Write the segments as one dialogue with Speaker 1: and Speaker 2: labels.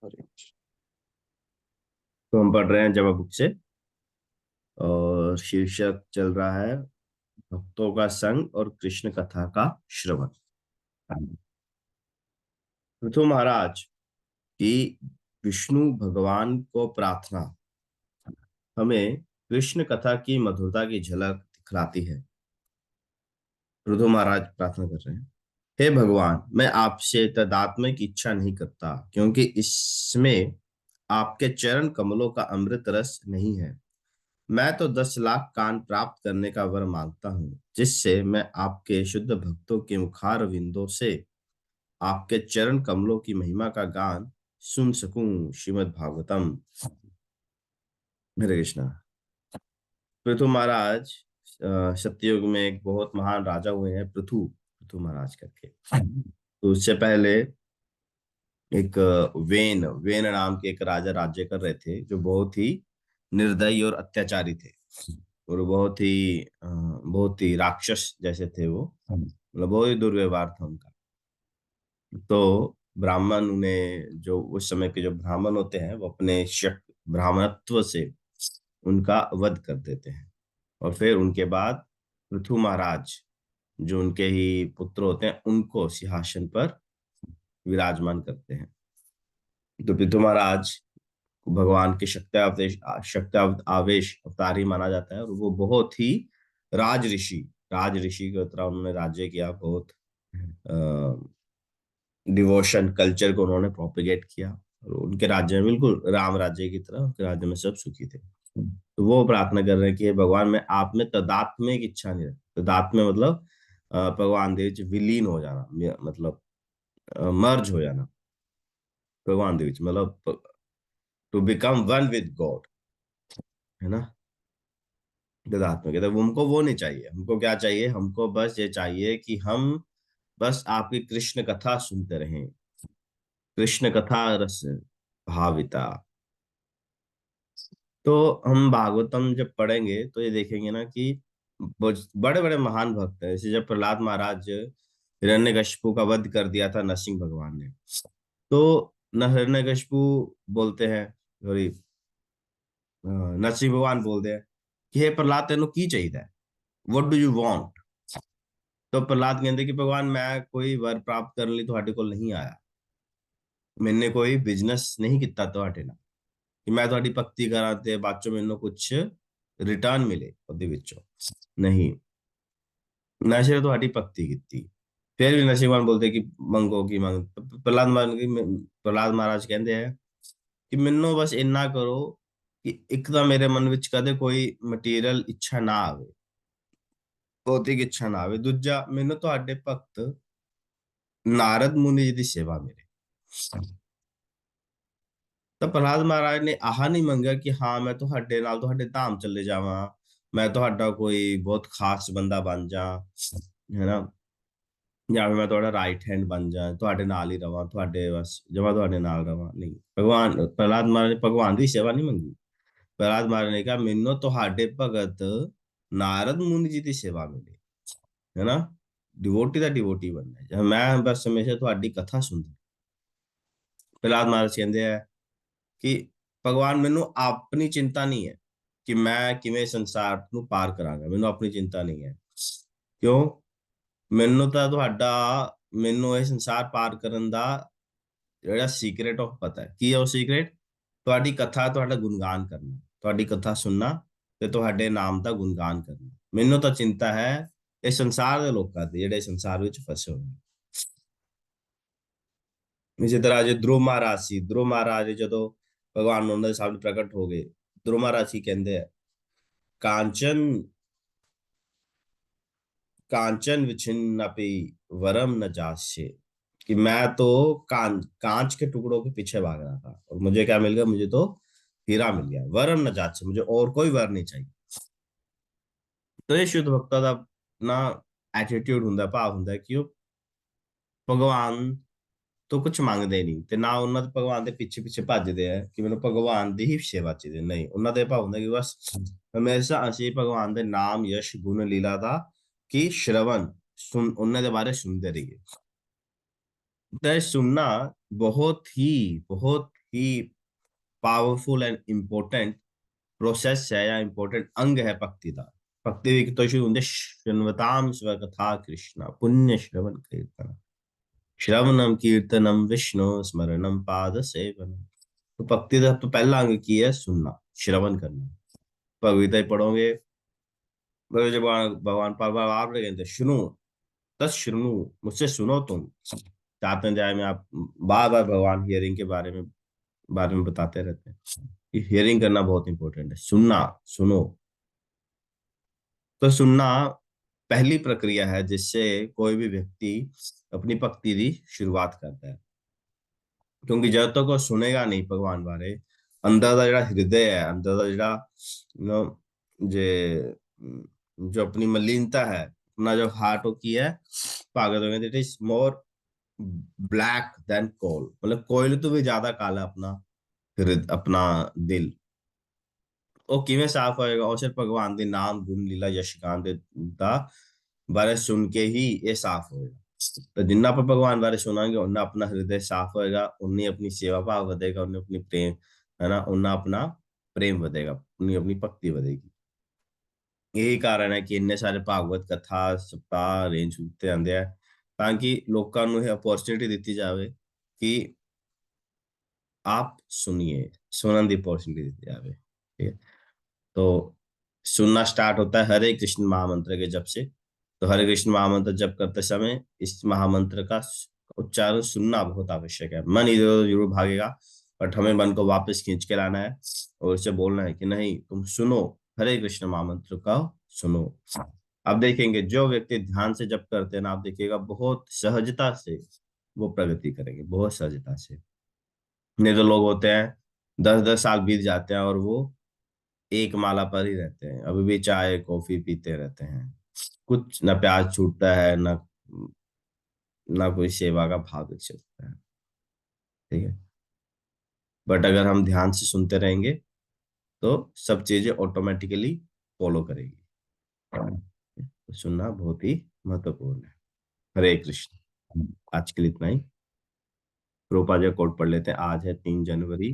Speaker 1: हरे कृष्ण। तो हम पढ़ रहे हैं जवा बुक से और शीर्षक चल रहा है भक्तों का संग और कृष्ण कथा का श्रवण। पृथु महाराज की विष्णु भगवान को प्रार्थना हमें कृष्ण कथा की मधुरता की झलक दिखलाती है। पृथु महाराज प्रार्थना कर रहे हैं, हे भगवान, मैं आपसे तदात्म्य की इच्छा नहीं करता क्योंकि इसमें आपके चरण कमलों का अमृत रस नहीं है। मैं तो 10 लाख कान प्राप्त करने का वर मांगता हूँ जिससे मैं आपके शुद्ध भक्तों के मुखार विंदों से आपके चरण कमलों की महिमा का गान सुन सकूं। श्रीमद् भागवतम। हरे कृष्णा। पृथु महाराज सत्ययुग में एक बहुत महान राजा हुए हैं, पृथु पृथु महाराज करके। तो उससे पहले एक वेन वेन नाम के एक राजा राज्य कर रहे थे जो बहुत ही निर्दयी और अत्याचारी थे। और बहुत ही राक्षस जैसे थे वो, मतलब बहुत ही दुर्व्यवहार था उनका। तो ब्राह्मण उन्हें, जो उस समय के जो ब्राह्मण होते हैं, वो अपने शक ब्राह्मणत्व से उनका वध कर देते हैं। और फिर उनके बाद पृथु महाराज, जो उनके ही पुत्र होते हैं, उनको सिंहासन पर विराजमान करते हैं। तो पृथु महाराज को भगवान के शक्ति आवेश अवतार ही माना जाता है। और वो बहुत ही राज ऋषि राज ऋषि की तरह उन्होंने राज्य किया। बहुत डिवोशन कल्चर को उन्होंने प्रोपिगेट किया। और उनके राज्य में बिल्कुल राम राज्य की तरह उनके राज्य में सब सुखी थे। तो वो प्रार्थना कर रहे हैं कि हे भगवान, मैं आप में तदात्म्य की इच्छा नहीं रखता। तदात्म्य मतलब भगवान देव च विलीन हो जाना, मतलब मर्ज हो जाना। भगवान देव च मतलब to become one with God, है ना। तदात्म्य कहते हैं, हमको वो नहीं चाहिए। हमको क्या चाहिए? हमको बस ये चाहिए कि हम बस आपकी कृष्ण कथा सुनते रहें। कृष्ण कथा रस भाविता। तो हम भागवतम जब पढ़ेंगे तो ये देखेंगे ना कि बड़े बड़े महान भक्त हैं। जैसे जब प्रहलाद महाराज हिरण्यकशिपु का वध कर दिया था नरसिंह भगवान ने, तो न हिरण्यकशिपु बोलते हैं, सॉरी, नरसिंह भगवान बोलते हैं कि हे प्रहलाद, तेनों की चाहिए, व्हाट डू यू वांट। तो प्रहलाद कहते कि भगवान, मैं कोई वर प्राप्त करने ਲਈ ਤੁਹਾਡੇ ਕੋਲ नहीं आया। मैंने कोई बिजनेस नहीं ਕੀਤਾ ਤੁਹਾਡੇ ਨਾਲ कि मैं ਤੁਹਾਡੀ ਭਗਤੀ ਕਰਾਂ ਤੇ ਬਾਅਦ ਚੋਂ ਮੈਨੂੰ ਕੁਝ ਰਿਟਰਨ ਮਿਲੇ ਉਹਦੇ ਵਿੱਚੋਂ। नहीं, मैं सिर्फ ਤੁਹਾਡੀ ਭਗਤੀ ਕੀਤੀ। फिर भी नरसिंह भगवान बोलते कि ਮੰਗੋ ਕੀ ਮੰਗ। ਪ੍ਰਹਲਾਦ ਮਹਾਰਾਜ ਕਹਿੰਦੇ ਹੈ ਕਿ ਮੈਨੂੰ ਬਸ ਇੰਨਾ ਕਰੋ ਕਿ ਇੱਕ ਤਾਂ ਮੇਰੇ ਮਨ ਵਿੱਚ ਕਦੇ ਕੋਈ ਮਟੀਰੀਅਲ ਇੱਛਾ ਨਾ ਆਵੇ, ਭੌਤਿਕ ਇੱਛਾ ਨਾ ਆਵੇ। ਦੂਜਾ, ਮੈਨੂੰ ਤੁਹਾਡੇ ਭਗਤ ਨਾਰਦ ਮੁਨੀ ਜੀ ਦੀ ਸੇਵਾ ਮਿਲੇ। ਤਾਂ ਪ੍ਰਹਲਾਦ ਮਹਾਰਾਜ ਨੇ ਆਹ ਨਹੀਂ ਮੰਗਿਆ ਕਿ ਹਾਂ ਮੈਂ ਤੁਹਾਡੇ ਨਾਲ ਤੁਹਾਡੇ ਧਾਮ ਚਲੇ ਜਾਵਾਂ, ਮੈਂ ਤੁਹਾਡਾ ਕੋਈ ਬਹੁਤ ਖਾਸ ਬੰਦਾ ਬਣ ਜਾ, ਹੈ ਨਾ, ਜਾਂ ਫਿਰ ਮੈਂ ਤੁਹਾਡਾ ਰਾਈਟ ਹੈਂਡ ਬਣ ਜਾ, ਤੁਹਾਡੇ ਨਾਲ ਹੀ ਰਵਾਂ, ਤੁਹਾਡੇ ਬਸ ਜਮਾ ਤੁਹਾਡੇ ਨਾਲ ਰਵਾਂ। ਨਹੀਂ, ਭਗਵਾਨ ਪ੍ਰਹਲਾਦ ਮਹਾਰਾਜ ਨੇ ਭਗਵਾਨ ਦੀ ਸੇਵਾ ਨਹੀਂ ਮੰਗੀ। ਪ੍ਰਹਲਾਦ ਮਹਾਰਾਜ ਨੇ ਕਿਹਾ ਮੈਨੂੰ ਤੁਹਾਡੇ ਭਗਤ ਨਾਰਦ ਮੁਨੀ ਜੀ ਦੀ ਸੇਵਾ ਮਿਲੇ, ਹੈ ਨਾ। डिवोटी ਦਾ डिवोटी बनना है, मैं बस हमेशा ਤੁਹਾਡੀ ਕਥਾ ਸੁਣਦਾ। ਪ੍ਰਹਲਾਦ ਮਹਾਰਾਜ ਕਹਿੰਦੇ ਆ ਕਿ ਭਗਵਾਨ, ਮੈਨੂੰ ਆਪਣੀ ਚਿੰਤਾ ਨਹੀਂ ਹੈ ਕਿ ਮੈਂ ਕਿਵੇਂ ਸੰਸਾਰ ਨੂੰ ਪਾਰ ਕਰਾਂਗਾ। ਮੈਨੂੰ ਆਪਣੀ ਚਿੰਤਾ ਨਹੀਂ ਹੈ। ਕਿਉਂ? ਮੈਨੂੰ ਤਾਂ ਤੁਹਾਡਾ, ਮੈਨੂੰ ਇਹ ਸੰਸਾਰ ਪਾਰ ਕਰਨ ਦਾ ਜਿਹੜਾ ਸੀਕ੍ਰੇਟ ਆਫ ਪਤਾ ਹੈ। ਕੀ ਹੈ ਉਹ ਸੀਕ੍ਰੇਟ? ਤੁਹਾਡੀ ਕਥਾ, ਤੁਹਾਡਾ ਗੁਣਗਾਨ ਕਰਨਾ, ਤੁਹਾਡੀ ਕਥਾ ਸੁਣਨਾ ਤੇ ਤੁਹਾਡੇ ਨਾਮ ਦਾ ਗੁਣਗਾਨ ਕਰਨਾ। ਮੈਨੂੰ ਤਾਂ ਚਿੰਤਾ ਹੈ ਇਹ ਸੰਸਾਰ ਦੇ ਲੋਕਾਂ ਦੀ, ਜਿਹੜੇ ਸੰਸਾਰ ਵਿੱਚ ਫਸੇ ਹੋਏ ਨੇ। ਇਸੇ ਤਰ੍ਹਾਂ ਜੇ ਧਰੁਵ ਮਹਾਰਾਜ ਸੀ, ਧਰੁਵ ਮਹਾਰਾਜ ਜਦੋਂ ਭਗਵਾਨ ਉਹਨਾਂ ਦੇ ਸਾਹਮਣੇ ਪ੍ਰਗਟ ਹੋ ਗਏ, ਧਰੁਵ ਮਹਾਰਾਜ ਕੀ ਕਹਿੰਦੇ ਆ, कांचन कांचन विच्छिन्नपि वरम न जास्य, कि मैं तो कांच के टुकड़ों के पीछे भाग रहा था और मुझे क्या मिल गया? मुझे तो हीरा मिल गया। वरम न जास्य, मुझे और कोई वर नहीं चाहिए। तो ये शुद्ध भक्ता ਦਾ ਨਾ ਐਟੀਟਿਊਡ ਹੁੰਦਾ, ਭਾਵ ਹੁੰਦਾ ਕਿ ਉਹ ਭਗਵਾਨ ਤੋਂ ਕੁਝ ਮੰਗਦੇ ਨਹੀਂ ਤੇ ਨਾ ਉਹਨਾਂ ਦੇ ਭਗਵਾਨ ਦੇ ਪਿੱਛੇ ਪਿੱਛੇ ਭੱਜਦੇ ਆ ਕਿ ਮੈਨੂੰ ਭਗਵਾਨ ਦੀ ਹੀ ਸੇਵਾ ਚਾਹੀਦੀ। ਨਹੀਂ, ਉਹਨਾਂ ਦੇ ਭਾਵ ਹੁੰਦਾ ਕਿ ਬਸ ਹਮੇਸ਼ਾ ਅਸੀਂ ਭਗਵਾਨ ਦੇ ਨਾਮ, ਯਸ਼, ਗੁਣ, ਲੀਲਾ ਦਾ ਕੀ श्रवण सुन, ਉਹਨਾਂ ਦੇ ਬਾਰੇ ਸੁਣਦੇ ਰਹੀਏ। तो ये सुनना बहुत ही बहुत ही पावरफुल एंड इम्पोर्टेंट प्रोसेस है या इम्पोर्टेंट अंग है भक्ति का। भक्ति तो शृण्वताम स्वकथा कृष्ण पुण्य श्रवण कीर्तन, श्रवणम कीर्तनम विष्णु स्मरणम पाद सेवनम। तो भक्ति का तो पहला अंग की है सुनना, श्रवण करना। भगवत ही पढ़ोगे, जब भगवान बार बार आप कहते सुनो, तस् सुनो, मुझसे सुनो तुम। चाहते जाए में आप बार बार भगवान हियरिंग के बारे में बताते रहते हैं कि हियरिंग करना बहुत इंपॉर्टेंट है। सुनना, सुनो। तो सुनना पहली प्रक्रिया है जिससे कोई भी व्यक्ति अपनी भक्ति की शुरुआत करता है। क्योंकि जब तक वो सुनेगा नहीं भगवान बारे, अंदर का जो हृदय है, अंदर का जो नो जे जो अपनी मलिनता है, अपना जो हार्ट हो की है पागल हो गया, it is more black than coal, मतलब कोयल तो भी ज्यादा काला अपना हृदय, अपना दिल। ਉਹ ਕਿਵੇਂ ਸਾਫ਼ ਹੋਏਗਾ? ਉਹ ਸਿर्फ ਭਗਵਾਨ ਦੇ ਨਾਮ ਗੁਣ ਲੀਲਾ ਯਸ਼ਗਾਨ ਦੇ ਦਾ ਬਾਰੇ ਸੁਣ ਕੇ ਹੀ ਇਹ ਸਾਫ਼ ਹੋਏਗਾ। तो जिन्ना पर भगवान बारे सुनाएंगे उन्ना अपना हृदय साफ होएगा, उन्नी अपनी सेवा भाव बढ़ेगा, उन्हें अपनी प्रेम, है ना, उन्ना अपना प्रेम बढ़ेगा, उन्नी अपनी भक्ति बढ़ेगी। यही कारण है कि इन्ने सारे भागवत कथा सप्ताह अरेंज होते आंदे हैं ताकि लोगों ਨੂੰ ਇਹ अपॉर्चुनिटी ਦਿੱਤੀ ਜਾਵੇ कि आप सुनिए, सुनने की अपॉर्चुनिटी ਦਿੱਤੀ ਜਾਵੇ। ठीक है, तो सुनना स्टार्ट होता है हरे कृष्ण महामंत्र के जप से। तो हरे कृष्ण महामंत्र जप करते समय इस महामंत्र का उच्चारण सुनना बहुत आवश्यक है। मन इधर उधर जरूर भागेगा, बट हमें मन को वापस खींच के लाना है और उसे बोलना है कि नहीं, तुम सुनो, हरे कृष्ण महामंत्र का सुनो। आप देखेंगे जो व्यक्ति ध्यान से जप करते हैं ना, आप देखिएगा बहुत सहजता से वो प्रगति करेंगे, बहुत सहजता से। नहीं तो लोग होते हैं 10-10 साल बीत जाते हैं और वो एक माला पर ही रहते हैं, अभी भी चाय कॉफी पीते रहते हैं, कुछ ना प्याज छूटता है, ना कोई सेवा का भाव चलता है। ठीक है, बट अगर हम ध्यान से सुनते रहेंगे तो सब चीजें ऑटोमेटिकली फॉलो करेगी। तो सुनना बहुत ही महत्वपूर्ण है। हरे कृष्ण। आज के लिए इतना ही। प्रोपाजा कोड पढ़ लेते हैं। आज है 3 जनवरी,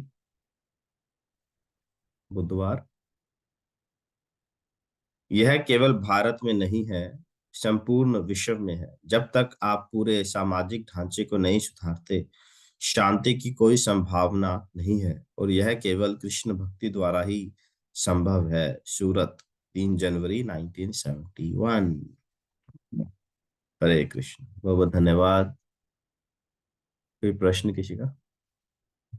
Speaker 1: बुधवार। यह केवल भारत में नहीं है, संपूर्ण विश्व में है। जब तक आप पूरे सामाजिक ढांचे को नहीं सुधारते, शांति की कोई संभावना नहीं है, और यह केवल कृष्ण भक्ति द्वारा ही संभव है। सूरत, 3 जनवरी 1971। हरे कृष्ण। बहुत बहुत धन्यवाद। कोई प्रश्न किसी का?